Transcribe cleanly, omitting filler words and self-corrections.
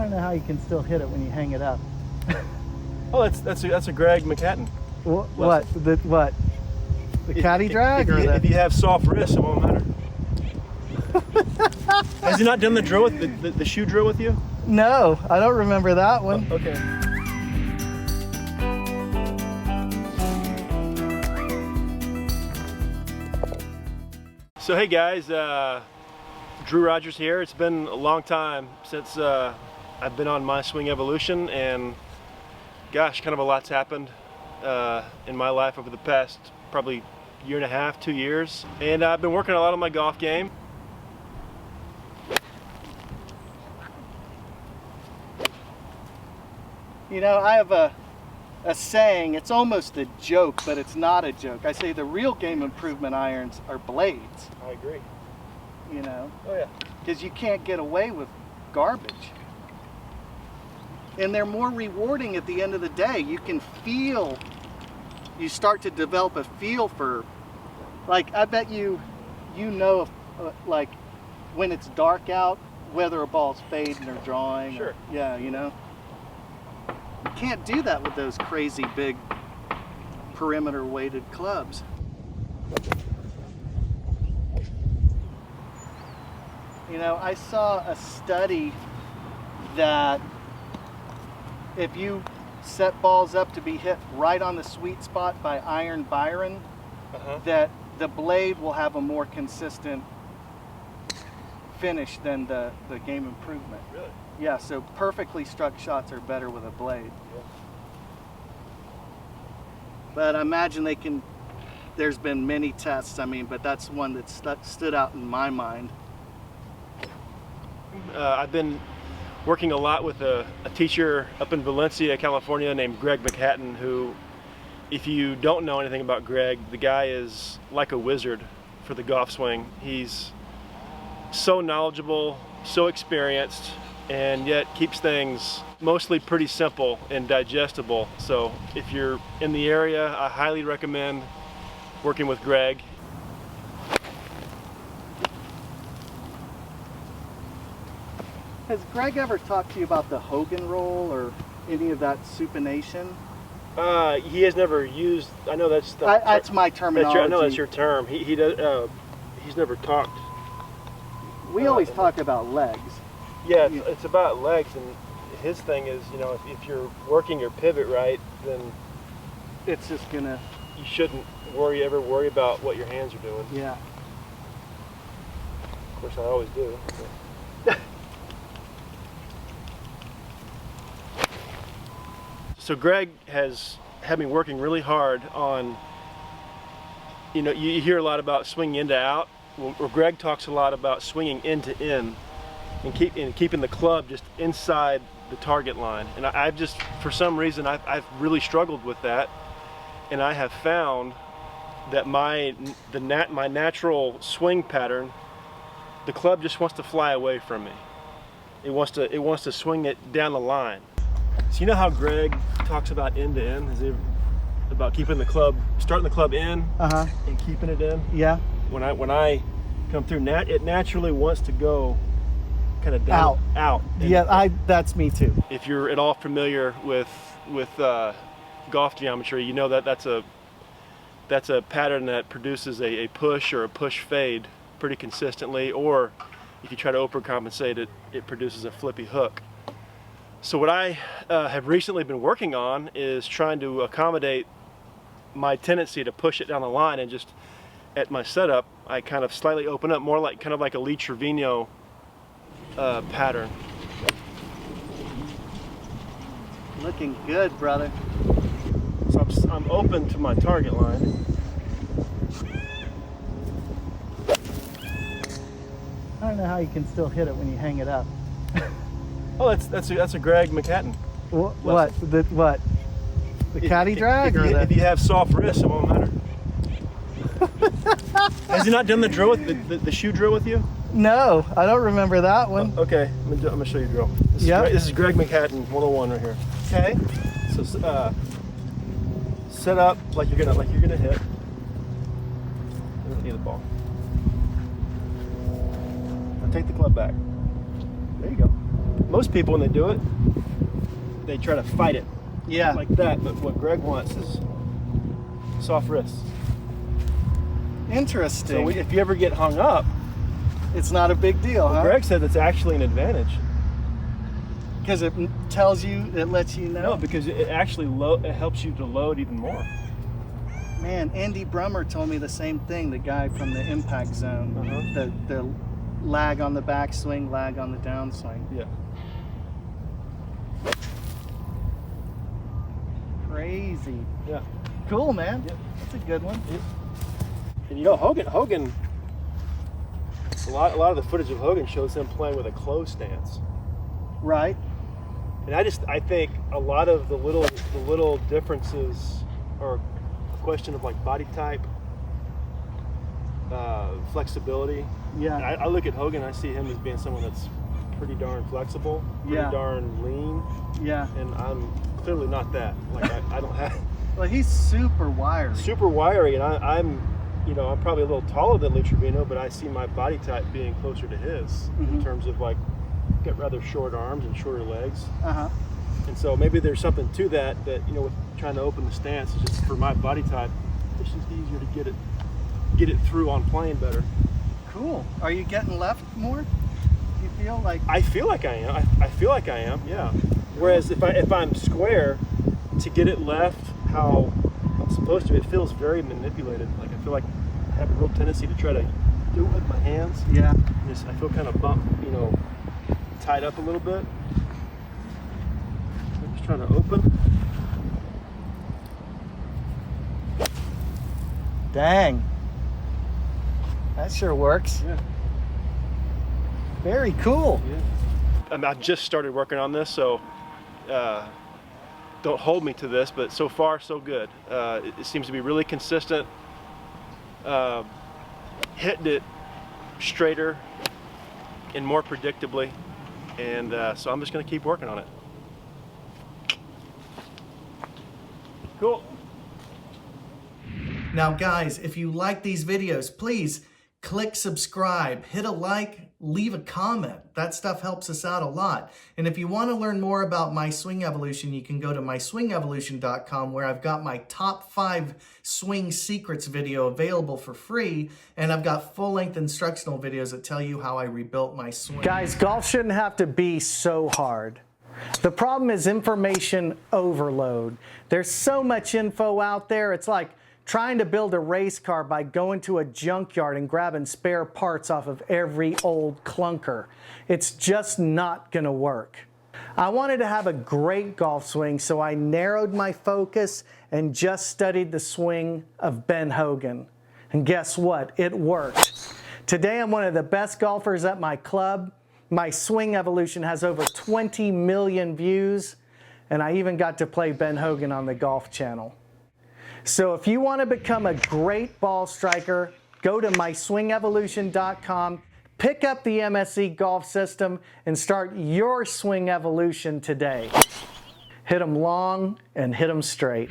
I don't know how you can still hit it when you hang it up. Oh, that's a Gregg McHatton. What? The caddy drag? If you have soft wrists, it won't matter. Has he not done the drill with the shoe drill with you? No, I don't remember that one. Oh, okay. So hey guys, Drew Rogers here. It's been a long time since I've been on my swing evolution, and gosh, kind of a lot's happened in my life over the past probably year and a half, 2 years. And I've been working a lot on my golf game. You know, I have a saying, it's almost a joke, but it's not a joke. I say the real game improvement irons are blades. I agree. You know? Oh yeah. Because you can't get away with garbage. And they're more rewarding at the end of the day. You can feel, you start to develop a feel for, like, I bet you know, like, when it's dark out, whether a ball's fading or drawing. Sure. Or, yeah, you know? You can't do that with those crazy big perimeter weighted clubs. You know, I saw a study that if you set balls up to be hit right on the sweet spot by Iron Byron, that the blade will have a more consistent finish than the game improvement. Really? Yeah, so perfectly struck shots are better with a blade. Yeah. But I imagine there's been many tests, I mean, but that's one that stood out in my mind. I've been working a lot with a teacher up in Valencia, California, named Gregg McHatton, who, if you don't know anything about Gregg, the guy is like a wizard for the golf swing. He's so knowledgeable, so experienced, and yet keeps things mostly pretty simple and digestible. So if you're in the area, I highly recommend working with Gregg. Has Gregg ever talked to you about the Hogan roll or any of that supination? He has never used. I know that's that's my terminology. I know that's your term. He does. He's never talked. We always talk about legs. Yeah, it's about legs, and his thing is, you know, if you're working your pivot right, then it's just gonna. You shouldn't ever worry about what your hands are doing. Yeah. Of course, I always do. So Gregg has had me working really hard on, you know, you hear a lot about swinging in to out. Well, Gregg talks a lot about swinging in to in and keeping the club just inside the target line. And I've just, for some reason, I've really struggled with that. And I have found that my natural swing pattern, the club just wants to fly away from me. It wants to swing it down the line. So you know how Gregg talks about end to end? Is it about keeping the club, starting the club in and keeping it in? Yeah. When I come through, it naturally wants to go kind of down, out. Yeah, that's me too. If you're at all familiar with golf geometry, you know that's a pattern that produces a push or a push fade pretty consistently, or if you try to overcompensate it produces a flippy hook. So what I have recently been working on is trying to accommodate my tendency to push it down the line, and just at my setup, I kind of slightly open up, more like kind of like a Lee Trevino pattern. Looking good, brother. So I'm open to my target line. I don't know how you can still hit it when you hang it up. Oh, that's a Gregg McHatton. What? The caddy drag? If you have soft wrists, it won't matter. Has he not done the drill with the shoe drill with you? No, I don't remember that one. Okay, I'm gonna show you the drill. This is Gregg McHatton 101 right here. Okay. So set up like you're gonna hit. You don't need the ball. Now take the club back. There you go. most people, when they do it, they try to fight it. Yeah. Like that, but what Gregg wants is soft wrists. Interesting. So if you ever get hung up, it's not a big deal, huh? Gregg said that's actually an advantage. Because it tells you, it lets you know. No, because it actually it helps you to load even more. Man, Andy Brummer told me the same thing, the guy from the impact zone. The lag on the backswing, lag on the downswing. Yeah. Crazy. Yeah. Cool, man. Yeah. That's a good one. Yeah. And you know, Hogan, a lot of the footage of Hogan shows him playing with a closed stance. Right. And I think a lot of the little differences are a question of like body type, flexibility. Yeah. And I look at Hogan, I see him as being someone that's pretty darn flexible, pretty darn lean. Yeah. And I'm clearly not that. Like I don't have. Well, he's super wiry. Super wiry, and I'm probably a little taller than Lou Trevino, but I see my body type being closer to his in terms of like, got rather short arms and shorter legs. And so maybe there's something to that with trying to open the stance, is just for my body type, it's just easier to get it through on plane better. Cool. Are you getting left more? You feel like? I feel like I am. I feel like I am. Yeah. Whereas if I'm square, to get it left how I'm supposed to, it feels very manipulated. Like I feel like I have a real tendency to try to do it with my hands. Yeah. I feel kind of bumped, tied up a little bit. I'm just trying to open. Dang. That sure works. Yeah. Very cool. Yeah. I just started working on this, so don't hold me to this, but so far so good. It seems to be really consistent. Hitting it straighter and more predictably, and so I'm just going to keep working on it. Cool. Now guys, if you like these videos, please click subscribe, hit a like, leave a comment. That stuff helps us out a lot. And if you want to learn more about My Swing Evolution, you can go to myswingevolution.com, where I've got my top 5 swing secrets video available for free. And I've got full-length instructional videos that tell you how I rebuilt my swing. Guys, golf shouldn't have to be so hard. The problem is information overload. There's so much info out there. It's like trying to build a race car by going to a junkyard and grabbing spare parts off of every old clunker. It's just not gonna work. I wanted to have a great golf swing, so I narrowed my focus and just studied the swing of Ben Hogan. And guess what? It worked. Today I'm one of the best golfers at my club. My Swing Evolution has over 20 million views, and I even got to play Ben Hogan on the Golf Channel. So if you want to become a great ball striker, go to myswingevolution.com, pick up the MSE Golf System, and start your swing evolution today. Hit them long and hit them straight.